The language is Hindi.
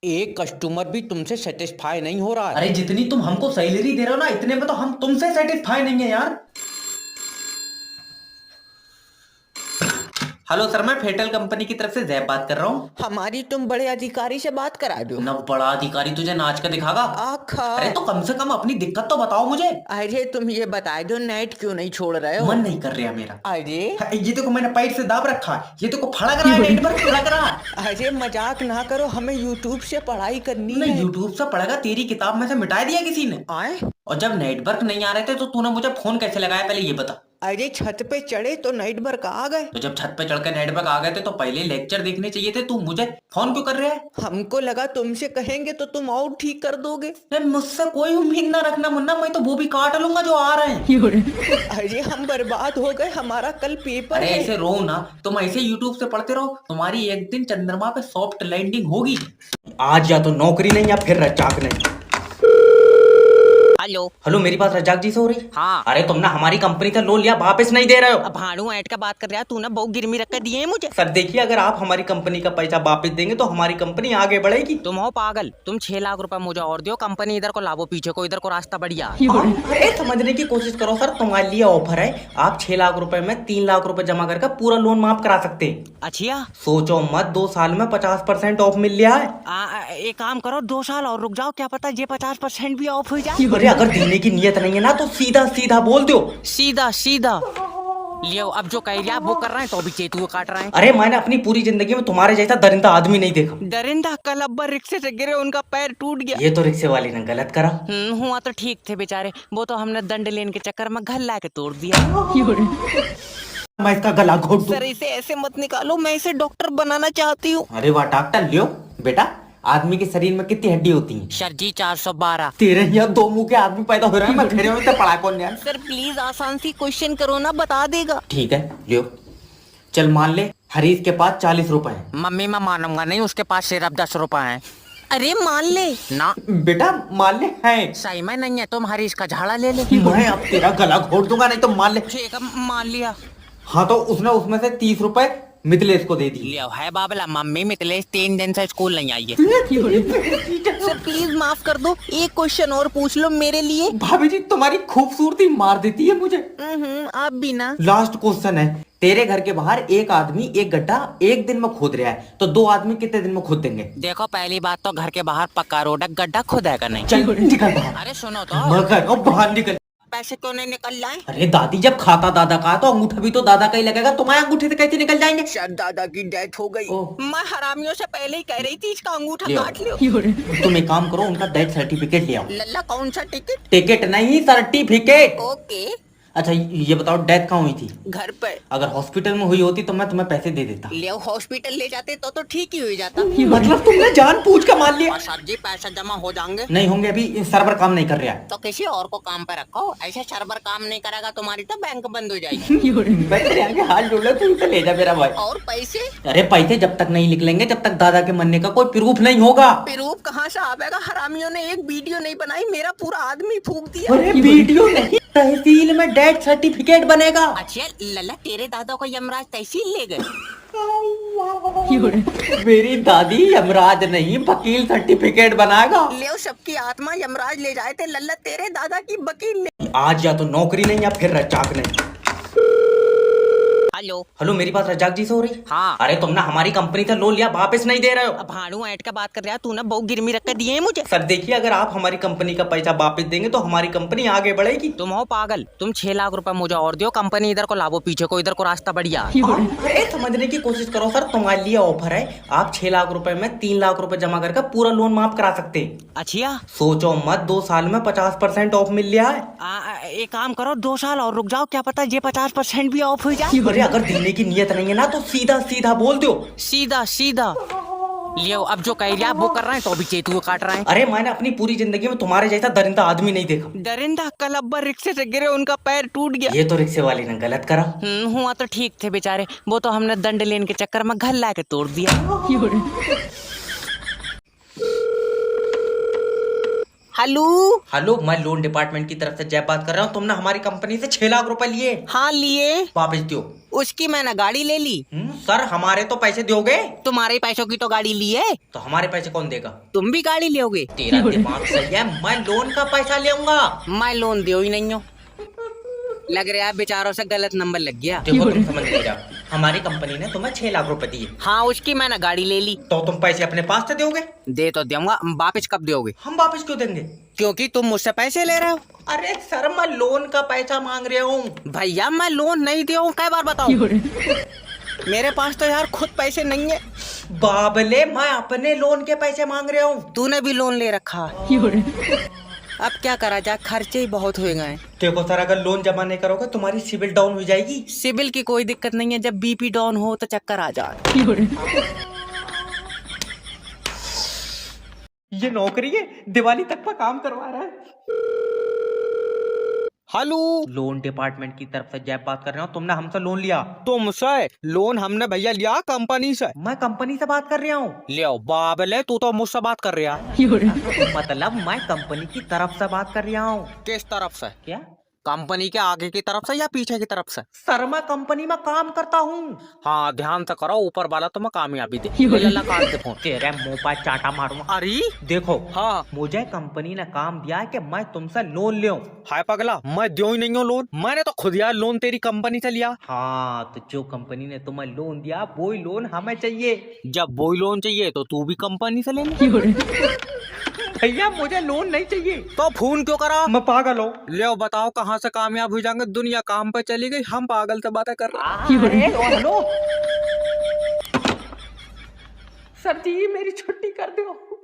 एक कस्टमर भी तुमसे सेटिस्फाई नहीं हो रहा है। अरे जितनी तुम हमको सैलरी दे रहे हो ना, इतने में तो हम तुमसे सेटिस्फाई नहीं है यार। हेलो सर, मैं फेटल कंपनी की तरफ से जैब बात कर रहा हूँ। हमारी तुम बड़े अधिकारी से बात करा दो। न बड़ा अधिकारी तुझे नाच कर दिखागा। आखा। अरे तो कम से कम अपनी दिक्कत तो बताओ मुझे। अरे तुम ये बता दो नेट क्यों नहीं छोड़ रहे हो? मन नहीं कर रहा मेरा। अरे ये देखो मैंने पैर से दाब रखा है, ये देखो फड़क रहा है, नेट पर फड़क रहा है। अरे मजाक ना करो, हमें यूट्यूब से पढ़ाई करनी तूने है। यूट्यूब से पढ़ेगा, तेरी किताब में से मिटा दिया किसी ने। आए? और जब नेटवर्क नहीं आ रहे थे तो तूने मुझे फोन कैसे लगाया, पहले ये बता। अरे छत पे चढ़े तो नेटवर्क आ गए। तो जब छत पे चढ़कर नेटवर्क आ गए थे तो पहले लेक्चर देखने चाहिए थे, तू मुझे फोन क्यों कर रहा है? हमको लगा तुमसे कहेंगे तो तुम और ठीक कर दोगे। नहीं, मुझसे कोई उम्मीद ना रखना मुन्ना, मैं तो वो भी काट लूंगा जो आ रहे हैं। अरे हम बर्बाद हो गए, हमारा कल पेपर अरे है। ऐसे रो ना, तुम ऐसे यूट्यूब से पढ़ते रहो, तुम्हारी एक दिन चंद्रमा पे सॉफ्ट लैंडिंग होगी। आज या तो नौकरी नहीं या फिर रजाक नहीं। हेलो। हेलो, मेरी बात रजाक जी से हो रही? हाँ। अरे तुम ना हमारी कंपनी से लोन लिया, वापस नहीं दे रहे हो। अब भाड़ू ऐट का बात कर रहा, तू ना बहुत गिरमी रख कर दिए है मुझे। सर देखिए, अगर आप हमारी कंपनी का पैसा वापस देंगे तो हमारी कंपनी आगे बढ़ेगी। तुम हो पागल, तुम 6 लाख रुपए मुझे और दो, कंपनी इधर को लाभो, पीछे को इधर को रास्ता बढ़िया। अरे समझने की कोशिश करो सर, तुम्हारे लिए ऑफर है। आप 6 लाख रुपए में 3 लाख रुपए जमा करके पूरा लोन माफ करा सकते हैं। अच्छा। सोचो मत, 2 साल में 50% ऑफ मिल रहा है। एक काम करो, 2 साल और रुक जाओ, क्या पता ये 50% भी ऑफ हो जाए। अरे अगर देने की नियत नहीं है ना तो सीधा सीधा बोल दो। सीधा सीधा लियो, अब जो कह रहा वो कर रहे हैं तो भी चेतुए काट रहे हैं। अरे मैंने अपनी पूरी जिंदगी में तुम्हारे जैसा दरिंदा आदमी नहीं देखा। दरिंदा कल अब्बर रिक्शे से गिरे, उनका पैर टूट गया। ये तो रिक्शे वाले ने गलत करा। हुआ तो ठीक थे बेचारे, वो तो हमने दंड लेने के चक्कर में घर ला के तोड़ दिया। मैं इसका गला घोट दूं। सर इसे ऐसे मत निकालो, मैं इसे डॉक्टर बनाना चाहती हूँ। अरे वाह डॉक्टर, लियो बेटा, आदमी के शरीर में कितनी हड्डी होती है? सर जी 412। तेरे यहाँ 2 मुंह के आदमी पैदा हो रहे हैं, मैं तेरे में से पढ़ा कौन यार? सर प्लीज आसान सी क्वेश्चन करो ना, बता देगा। ठीक है लियो, चल मान ले हरीश के पास 40 रुपए हैं। मम्मी मैं मानूंगा नहीं, उसके पास सिर्फ 10 रुपए हैं। अरे मान ले ना। बेटा मान ले है। सही में नहीं है, तुम हरीश का झाड़ा ले ले। मैं अब तेरा गला घोट दूंगा, नहीं तो मान ले। ठीक है मान लिया। हाँ तो उसने उसमें से 30 रुपए मिथिलेश को दे दी। लियो है बाबला, मम्मी मिथिलेश 3 दिन से स्कूल नहीं आई है। सर प्लीज माफ कर दो, एक क्वेश्चन और पूछ लो मेरे लिए। भाभी जी तुम्हारी खूबसूरती मार देती है मुझे। आप भी ना। लास्ट क्वेश्चन है, तेरे घर के बाहर एक आदमी एक गड्ढा एक दिन में खोद रहा है, तो 2 आदमी कितने दिन में खोद देंगे? देखो पहली बात तो घर के बाहर पक्का रोड है, गड्ढा खुदेगा नहीं। चल निकल बाहर। अरे सुनो तो, मगर ओ बाहर निकल। पैसे क्यों नहीं निकल जाए? अरे दादी जब खाता दादा का तो अंगूठा भी तो दादा का ही लगेगा, तुम्हारे अंगूठे से कैसे निकल जाएंगे? शायद दादा की डेथ हो गई। मैं हरामियों से पहले ही कह रही थी इसका अंगूठा लियो। काट लियो। तुम एक काम करो, उनका डेथ सर्टिफिकेट ले आओ। लल्ला कौन सा टिकट? टिकट नहीं, सर्टिफिकेट। ओके। अच्छा ये बताओ, डेथ कहाँ हुई थी? घर पर। अगर हॉस्पिटल में हुई होती तो मैं तुम्हें पैसे दे देता। ले हॉस्पिटल ले जाते तो ठीक ही हो जाता। मतलब तुमने जानबूझ कर मान लिया? और सर जी पैसा जमा हो जाएंगे। नहीं होंगे, अभी सर्वर काम नहीं कर रहा है। तो किसी और को काम पे रखो, ऐसे सर्वर काम नहीं करेगा तुम्हारी तो बैंक बंद हो जाएगी। मैं तेरे आगे हाथ जोड़ रहा हूं, तू इसे ले जा मेरा भाई। और पैसे? अरे पैसे जब तक नहीं निकलेंगे जब तक दादा के मरने का कोई प्रूफ नहीं होगा। प्रूफ कहाँ से आवेगा? हरामियों ने एक वीडियो नहीं बनाई, मेरा पूरा आदमी फूक दिया। अरे वीडियो नहीं, तहसील में डेथ सर्टिफिकेट बनेगा। अच्छा लल्ला, तेरे दादा को यमराज तहसील ले गए? मेरी दादी यमराज नहीं, वकील सर्टिफिकेट बनाएगा। ले सबकी आत्मा यमराज ले जाए थे, लल्ला तेरे दादा की वकील ले। आज या तो नौकरी नहीं या फिर रजाक नहीं। हेलो। हेलो, मेरी बात रजाक जी से हो रही? हाँ। अरे तुम ना हमारी कंपनी से लोन लिया, वापस नहीं दे रहे हो। अब भाड़ू ऐट का बात कर रहा, तू ना बहुत गिरमी रख कर दिए है मुझे। सर देखिए, अगर आप हमारी कंपनी का पैसा वापस देंगे तो हमारी कंपनी आगे बढ़ेगी। तुम हो पागल, तुम 6 लाख रुपए मुझे और दो, कंपनी इधर को लाभो, पीछे को इधर को रास्ता बढ़िया। अरे समझने की कोशिश करो सर, तुम्हारे लिए ऑफर है। आप 6 लाख रुपए में 3 लाख रुपए जमा करके पूरा लोन माफ करा सकते हैं। अच्छा। सोचो मत, 2 साल में 50% ऑफ मिल रहा है। एक काम करो, 2 साल और रुक जाओ, क्या पता ये 50% भी ऑफ हो जाए। अरे अगर देने की नियत नहीं है ना तो सीधा सीधा बोल दो। सीधा सीधा लियो, अब जो कह रहा वो कर रहे हैं तो भी चेतुए काट रहे हैं। अरे मैंने अपनी पूरी जिंदगी में तुम्हारे जैसा दरिंदा आदमी नहीं देखा। दरिंदा कल अब्बर रिक्शे से गिरे, उनका पैर टूट गया। ये तो रिक्शे वाले ने गलत करा। हुआ तो ठीक थे बेचारे, वो तो हमने दंड लेने के चक्कर में घर ला के तोड़ दिया। हेलो। हेलो, मैं लोन डिपार्टमेंट की तरफ से जय बात कर रहा हूँ। तुमने हमारी कंपनी से 6 लाख रुपए लिए, हाँ लिए। वापस दो। उसकी मैंने गाड़ी ले ली। सर, हमारे तो पैसे दोगे? तुम्हारे पैसों की तो गाड़ी ली है। तो हमारे पैसे कौन देगा? तुम भी गाड़ी लोगे? तेरा दिमाग सही है, मैं लोन का पैसा लेऊंगा। मैं लोन दे ही नहीं हूँ। लग रहा है बेचारों से गलत नंबर लग गया। देखो, तुम समझ नहीं जाओ, हमारी कंपनी ने तुम्हें 6 लाख रुपए दिए। हाँ, उसकी मैंने गाड़ी ले ली। तो तुम पैसे अपने पास से दोगे? दे तो दूंगा, वापस कब दोगे? हम वापस क्यों देंगे? क्योंकि तुम मुझसे पैसे ले रहे हो। अरे सर, मैं लोन का पैसा मांग रहा हूँ। भैया मैं लोन नहीं दिया हूँ, कई बार बताओ। मेरे पास तो यार खुद पैसे नहीं है। बाबले, मैं अपने लोन के पैसे मांग रहा हूँ। तूने भी लोन ले रखा। अब क्या करा जाए, खर्चे ही बहुत हो गए। देखो सर, अगर लोन जमा नहीं करोगे तुम्हारी सिविल डाउन हो जाएगी। सिविल की कोई दिक्कत नहीं है, जब बीपी डाउन हो तो चक्कर आ जाए। ये नौकरी है, दिवाली तक का काम करवा रहा है। हेलो, लोन डिपार्टमेंट की तरफ से जय बात कर रहा हूँ। तुमने हमसे लोन लिया? तुमसे लोन हमने भैया लिया कंपनी से। मैं कंपनी से बात कर रहा हूँ। ले बाबले, तू तो मुझसे बात कर रहा। मतलब मैं कंपनी की तरफ से बात कर रहा हूँ। किस तरफ से? क्या? कंपनी के आगे की तरफ से या पीछे की तरफ से? सर, मैं कंपनी में काम करता हूँ। हाँ, ध्यान से करो, ऊपर वाला तुम्हें कामयाबी दे। लल्ला काट दे फोन। तेरे मुंह पर चाटा मारूंगा। अरे देखो, हाँ, मुझे कंपनी ने काम दिया है कि मैं तुमसे लोन लूं। हाय पगला, मैं दियो ही नहीं हूँ लोन। मैंने तो खुद यार लोन तेरी कंपनी से लिया। हाँ, तो जो कंपनी ने तुम्हें लोन दिया वो लोन हमें चाहिए। जब वो लोन चाहिए तो तू भी कंपनी से ले ले। भैया, मुझे लोन नहीं चाहिए। तो फोन क्यों करा? मैं पागल हूँ। ले बताओ, कहाँ से कामयाब हो जाएंगे? दुनिया काम पे चली गई, हम पागल से बातें कर रहे हैं। हेलो सर जी, मेरी छुट्टी कर दो।